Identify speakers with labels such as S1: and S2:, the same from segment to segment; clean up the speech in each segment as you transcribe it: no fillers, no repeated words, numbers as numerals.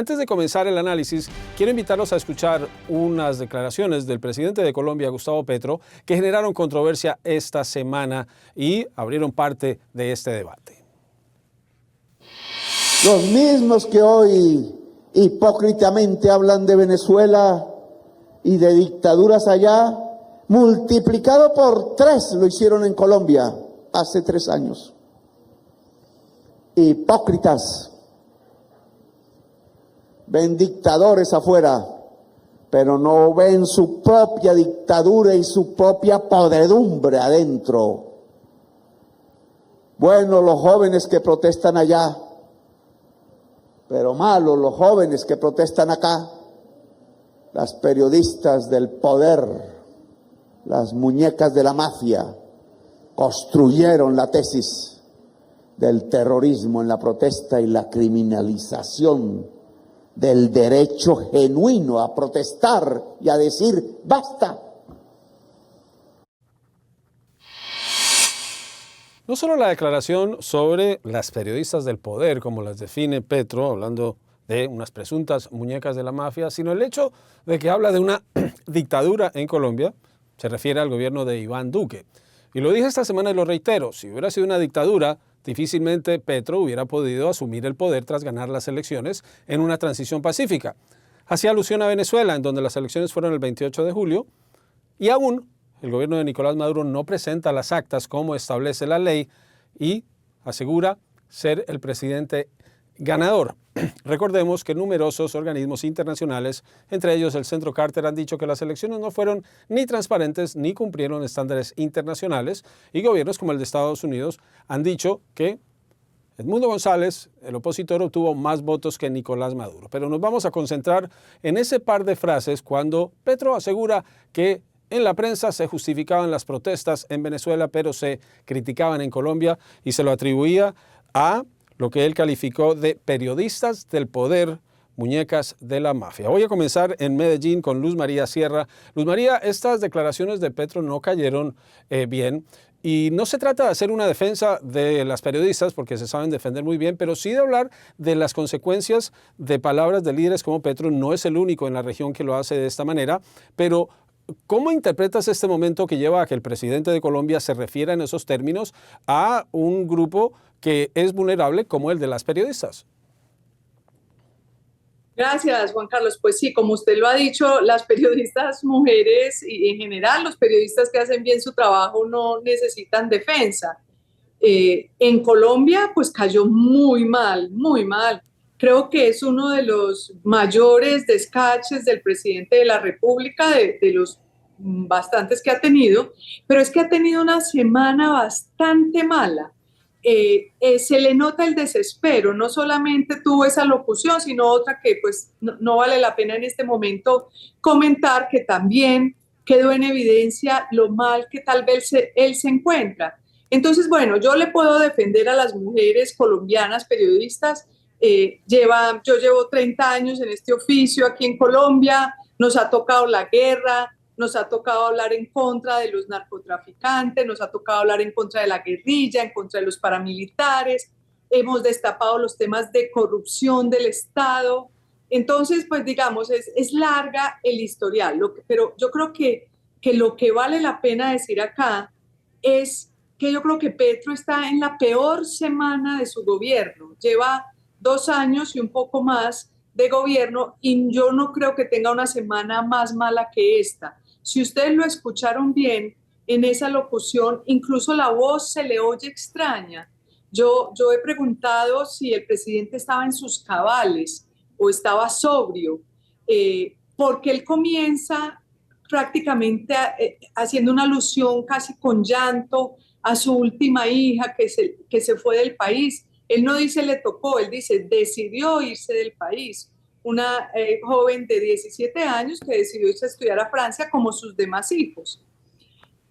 S1: Antes de comenzar el análisis, quiero invitarlos a escuchar unas declaraciones del presidente de Colombia, Gustavo Petro, que generaron controversia esta semana y abrieron parte de este debate.
S2: Los mismos que hoy hipócritamente hablan de Venezuela y de dictaduras allá, multiplicado por 3 lo hicieron en Colombia hace 3 años. Hipócritas. Ven dictadores afuera, pero no ven su propia dictadura y su propia podredumbre adentro. Bueno, los jóvenes que protestan allá, pero malos los jóvenes que protestan acá. Las periodistas del poder, las muñecas de la mafia, construyeron la tesis del terrorismo en la protesta y la criminalización del derecho genuino a protestar y a decir basta.
S1: No solo la declaración sobre las periodistas del poder, como las define Petro, hablando de unas presuntas muñecas de la mafia, sino el hecho de que habla de una dictadura en Colombia, se refiere al gobierno de Iván Duque. Y lo dije esta semana y lo reitero, si hubiera sido una dictadura, difícilmente Petro hubiera podido asumir el poder tras ganar las elecciones en una transición pacífica. Hacía alusión a Venezuela, en donde las elecciones fueron el 28 de julio, y aún el gobierno de Nicolás Maduro no presenta las actas como establece la ley y asegura ser el presidente ganador. Recordemos que numerosos organismos internacionales, entre ellos el Centro Carter, han dicho que las elecciones no fueron ni transparentes ni cumplieron estándares internacionales, y gobiernos como el de Estados Unidos han dicho que Edmundo González, el opositor, obtuvo más votos que Nicolás Maduro. Pero nos vamos a concentrar en ese par de frases cuando Petro asegura que en la prensa se justificaban las protestas en Venezuela, pero se criticaban en Colombia, y se lo atribuía a lo que él calificó de periodistas del poder, muñecas de la mafia. Voy a comenzar en Medellín con Luz María Sierra. Luz María, estas declaraciones de Petro no cayeron bien, y no se trata de hacer una defensa de las periodistas, porque se saben defender muy bien, pero sí de hablar de las consecuencias de palabras de líderes como Petro. No es el único en la región que lo hace de esta manera, pero ¿cómo interpretas este momento que lleva a que el presidente de Colombia se refiera en esos términos a un grupo que es vulnerable como el de las periodistas?
S3: Gracias, Juan Carlos. Pues sí, como usted lo ha dicho, las periodistas mujeres y en general los periodistas que hacen bien su trabajo no necesitan defensa. En Colombia, pues cayó muy mal, muy mal. Creo que es uno de los mayores descaches del presidente de la República, de los bastantes que ha tenido, pero es que ha tenido una semana bastante mala. Se le nota el desespero, no solamente tuvo esa locución, sino otra que pues no vale la pena en este momento comentar, que también quedó en evidencia lo mal que tal vez él se encuentra. Entonces, bueno, yo le puedo defender a las mujeres colombianas periodistas. Yo llevo 30 años en este oficio aquí en Colombia, nos ha tocado la guerra, nos ha tocado hablar en contra de los narcotraficantes, nos ha tocado hablar en contra de la guerrilla, en contra de los paramilitares, hemos destapado los temas de corrupción del Estado. Entonces, pues digamos, es larga el historial, pero yo creo que lo que vale la pena decir acá es que yo creo que Petro está en la peor semana de su gobierno. Lleva 2 años y un poco más de gobierno y yo no creo que tenga una semana más mala que esta. Si ustedes lo escucharon bien en esa locución, incluso la voz se le oye extraña. Yo he preguntado si el presidente estaba en sus cabales o estaba sobrio, porque él comienza prácticamente haciendo una alusión casi con llanto a su última hija que se fue del país. Él no dice le tocó, él dice decidió irse del país. Una joven de 17 años que decidió irse a estudiar a Francia como sus demás hijos.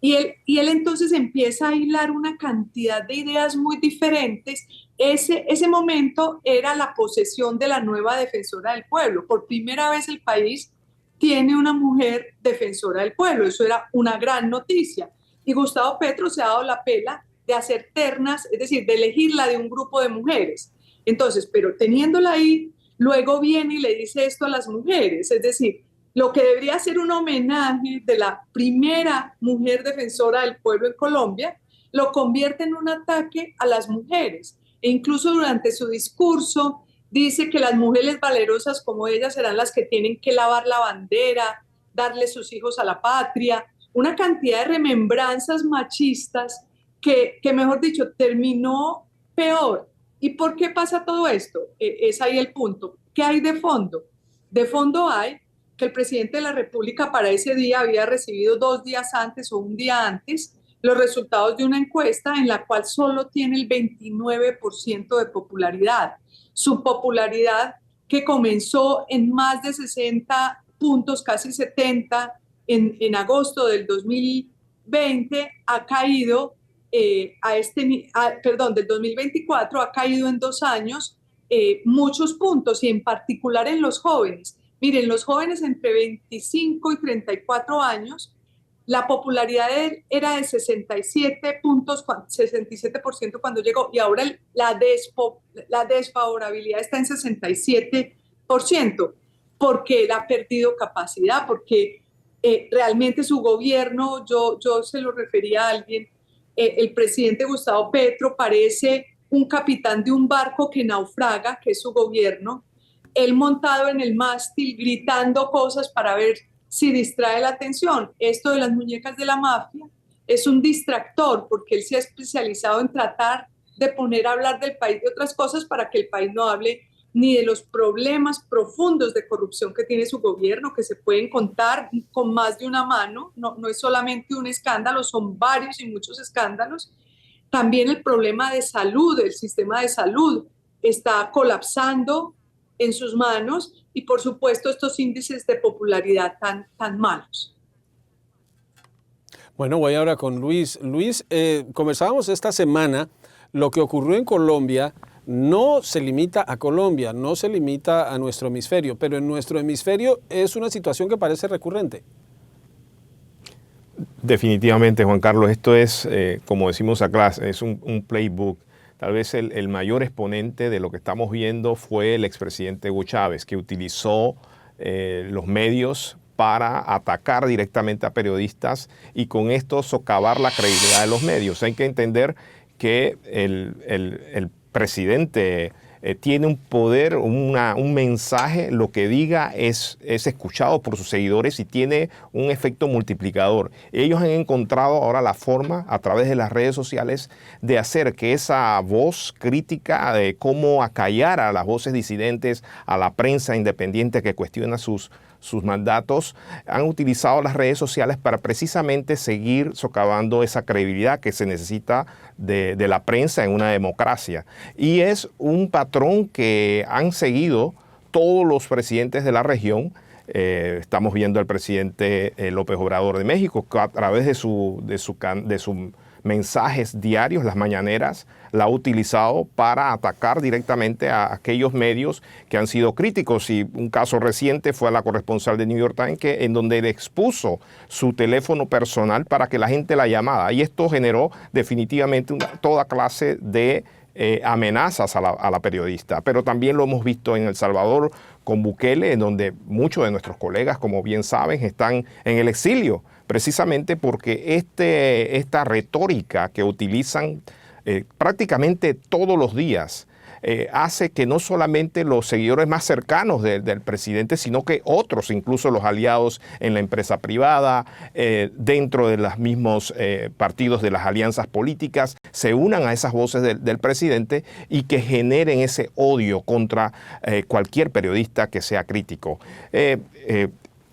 S3: Y él entonces empieza a hilar una cantidad de ideas muy diferentes. Ese momento era la posesión de la nueva defensora del pueblo. Por primera vez el país tiene una mujer defensora del pueblo. Eso era una gran noticia. Y Gustavo Petro se ha dado la pela de hacer ternas, es decir, de elegirla de un grupo de mujeres. Entonces, pero teniéndola ahí, luego viene y le dice esto a las mujeres. Es decir, lo que debería ser un homenaje de la primera mujer defensora del pueblo en Colombia, lo convierte en un ataque a las mujeres. E incluso durante su discurso dice que las mujeres valerosas como ella serán las que tienen que lavar la bandera, darle sus hijos a la patria, una cantidad de remembranzas machistas que mejor dicho, terminó peor. ¿Y por qué pasa todo esto? Es ahí el punto. ¿Qué hay de fondo? De fondo hay que el presidente de la República para ese día había recibido 2 días antes o un día antes los resultados de una encuesta en la cual solo tiene el 29% de popularidad. Su popularidad, que comenzó en más de 60 puntos, casi 70, en agosto del 2020, ha caído del 2024, ha caído en 2 años muchos puntos, y en particular en los jóvenes. Miren, los jóvenes entre 25 y 34 años, la popularidad era de 67 puntos, 67% cuando llegó, y ahora la desfavorabilidad está en 67%, porque él ha perdido capacidad, porque realmente su gobierno, yo se lo refería a alguien, el presidente Gustavo Petro parece un capitán de un barco que naufraga, que es su gobierno, él montado en el mástil gritando cosas para ver si distrae la atención. Esto de las muñecas de la mafia es un distractor, porque él se ha especializado en tratar de poner a hablar del país de otras cosas para que el país no hable ni de los problemas profundos de corrupción que tiene su gobierno, que se pueden contar con más de una mano, no es solamente un escándalo, son varios y muchos escándalos. También el problema de salud, el sistema de salud está colapsando en sus manos, y por supuesto estos índices de popularidad tan malos.
S1: Bueno, voy ahora con Luis. Luis, conversábamos esta semana, lo que ocurrió en Colombia no se limita a Colombia, no se limita a nuestro hemisferio, pero en nuestro hemisferio es una situación que parece recurrente.
S4: Definitivamente, Juan Carlos, esto es, como decimos acá, es un playbook. Tal vez el mayor exponente de lo que estamos viendo fue el expresidente Hugo Chávez, que utilizó los medios para atacar directamente a periodistas y con esto socavar la credibilidad de los medios. Hay que entender que el presidente tiene un poder, un mensaje, lo que diga es escuchado por sus seguidores y tiene un efecto multiplicador. Ellos han encontrado ahora la forma, a través de las redes sociales, de hacer que esa voz crítica, de cómo acallar a las voces disidentes, a la prensa independiente que cuestiona sus mandatos, han utilizado las redes sociales para precisamente seguir socavando esa credibilidad que se necesita de la prensa en una democracia. Y es un patrón que han seguido todos los presidentes de la región. Estamos viendo al presidente López Obrador de México, que a través de sus mensajes diarios, las mañaneras, la ha utilizado para atacar directamente a aquellos medios que han sido críticos. Y un caso reciente fue a la corresponsal de New York Times, en donde le expuso su teléfono personal para que la gente la llamara. Y esto generó definitivamente toda clase de amenazas a la periodista. Pero también lo hemos visto en El Salvador con Bukele, en donde muchos de nuestros colegas, como bien saben, están en el exilio, precisamente porque esta retórica que utilizan prácticamente todos los días hace que no solamente los seguidores más cercanos del presidente, sino que otros, incluso los aliados en la empresa privada, dentro de los mismos partidos de las alianzas políticas, se unan a esas voces del presidente y que generen ese odio contra cualquier periodista que sea crítico.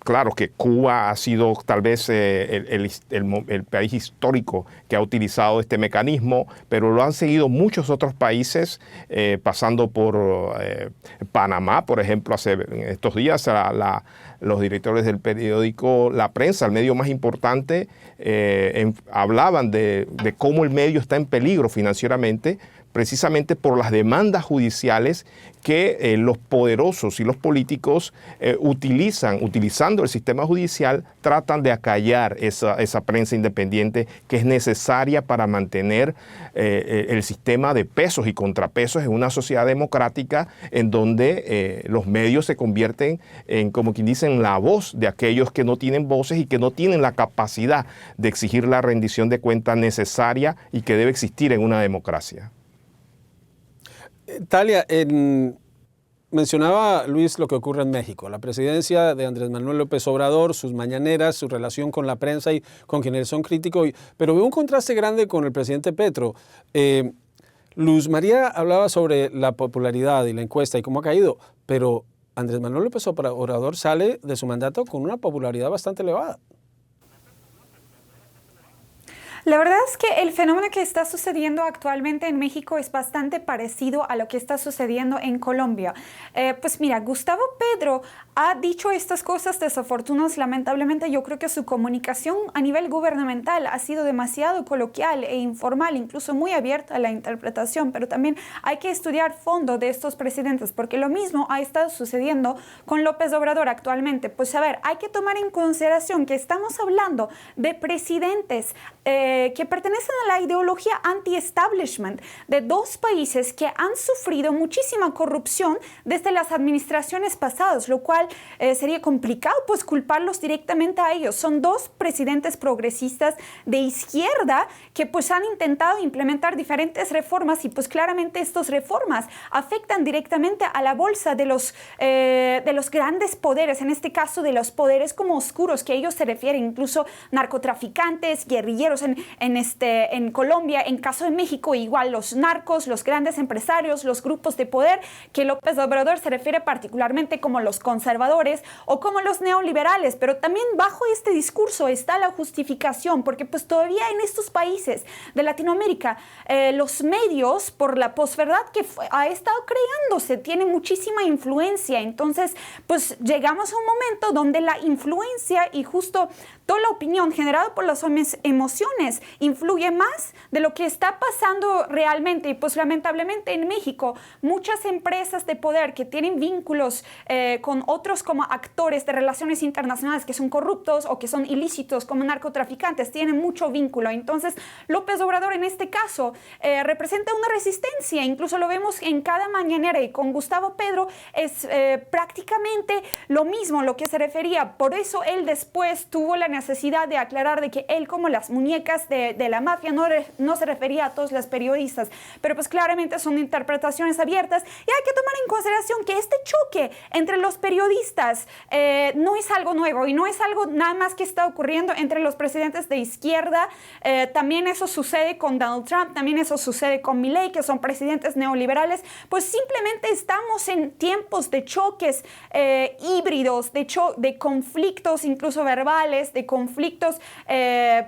S4: Claro que Cuba ha sido tal vez el país histórico que ha utilizado este mecanismo, pero lo han seguido muchos otros países, pasando por Panamá, por ejemplo, en estos días los directores del periódico La Prensa, el medio más importante, hablaban de cómo el medio está en peligro financieramente precisamente por las demandas judiciales que los poderosos y los políticos utilizando el sistema judicial, tratan de acallar esa prensa independiente que es necesaria para mantener el sistema de pesos y contrapesos en una sociedad democrática en donde los medios se convierten en, como quien dice, en la voz de aquellos que no tienen voces y que no tienen la capacidad de exigir la rendición de cuentas necesaria y que debe existir en una democracia.
S1: Talia, mencionaba Luis lo que ocurre en México, la presidencia de Andrés Manuel López Obrador, sus mañaneras, su relación con la prensa y con quienes son críticos, pero veo un contraste grande con el presidente Petro. Luz María hablaba sobre la popularidad y la encuesta y cómo ha caído, pero Andrés Manuel López Obrador sale de su mandato con una popularidad bastante elevada.
S5: La verdad es que el fenómeno que está sucediendo actualmente en México es bastante parecido a lo que está sucediendo en Colombia. Pues mira, Gustavo Petro ha dicho estas cosas desafortunadas. Lamentablemente, yo creo que su comunicación a nivel gubernamental ha sido demasiado coloquial e informal, incluso muy abierta a la interpretación, pero también hay que estudiar fondo de estos presidentes, porque lo mismo ha estado sucediendo con López Obrador actualmente. Pues a ver, hay que tomar en consideración que estamos hablando de presidentes que pertenecen a la ideología anti-establishment de dos países que han sufrido muchísima corrupción desde las administraciones pasadas, lo cual sería complicado pues culparlos directamente a ellos. Son dos presidentes progresistas de izquierda que pues han intentado implementar diferentes reformas y pues claramente estas reformas afectan directamente a la bolsa de los grandes poderes, en este caso de los poderes como oscuros, que ellos se refieren, incluso narcotraficantes, guerrilleros en Colombia, en caso de México, igual los narcos, los grandes empresarios, los grupos de poder, que López Obrador se refiere particularmente como los conservadores o como los neoliberales, pero también bajo este discurso está la justificación, porque pues todavía en estos países de Latinoamérica los medios, por la posverdad que ha estado creándose, tienen muchísima influencia. Entonces pues llegamos a un momento donde la influencia y justo toda la opinión generada por las emociones influye más de lo que está pasando realmente. Y pues lamentablemente en México muchas empresas de poder que tienen vínculos con otros como actores de relaciones internacionales que son corruptos o que son ilícitos como narcotraficantes tienen mucho vínculo. Entonces López Obrador en este caso representa una resistencia, incluso lo vemos en cada mañanera, y con Gustavo Petro es prácticamente lo mismo lo que se refería. Por eso él después tuvo la necesidad de aclarar de que él, como las muñecas de la mafia, no se refería a todos los periodistas, pero pues claramente son interpretaciones abiertas y hay que tomar en consideración que este choque entre los periodistas no es algo nuevo y no es algo nada más que está ocurriendo entre los presidentes de izquierda. También eso sucede con Donald Trump, también eso sucede con Milei, que son presidentes neoliberales. Pues simplemente estamos en tiempos de choques híbridos, de conflictos incluso verbales, de conflictos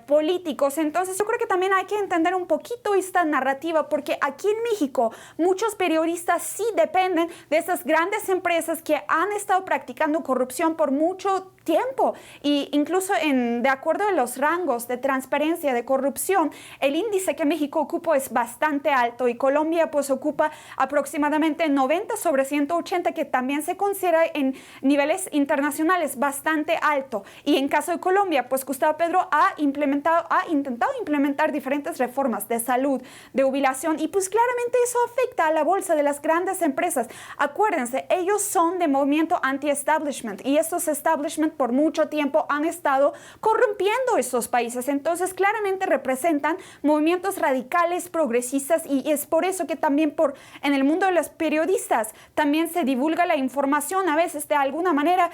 S5: políticos. Entonces yo creo que también hay que entender un poquito esta narrativa, porque aquí en México muchos periodistas sí dependen de esas grandes empresas que han estado practicando corrupción por mucho tiempo, y incluso de acuerdo a los rangos de transparencia de corrupción, el índice que México ocupa es bastante alto, y Colombia pues ocupa aproximadamente 90 sobre 180, que también se considera en niveles internacionales bastante alto. Y en caso de Colombia, pues Gustavo Petro ha intentado implementar diferentes reformas de salud, de jubilación, y pues claramente eso afecta a la bolsa de las grandes empresas. Acuérdense, ellos son de movimiento anti-establishment, y estos establishment por mucho tiempo han estado corrompiendo estos países. Entonces claramente representan movimientos radicales, progresistas, y es por eso que también en el mundo de los periodistas también se divulga la información a veces de alguna manera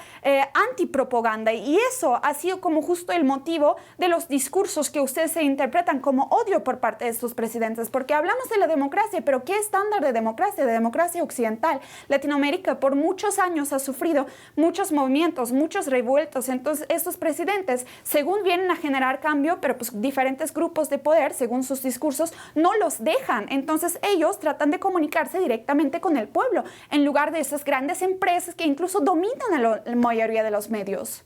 S5: antipropaganda, y eso ha sido como justo el motivo de los discursos que ustedes se interpretan como odio por parte de estos presidentes, porque hablamos de la democracia, pero ¿qué estándar de democracia? De democracia occidental. Latinoamérica por muchos años ha sufrido muchos movimientos, muchos revueltos. Entonces estos presidentes, según vienen a generar cambio, pero pues diferentes grupos de poder, según sus discursos, no los dejan. Entonces ellos tratan de comunicarse directamente con el pueblo, en lugar de esas grandes empresas que incluso dominan a la mayoría de los medios.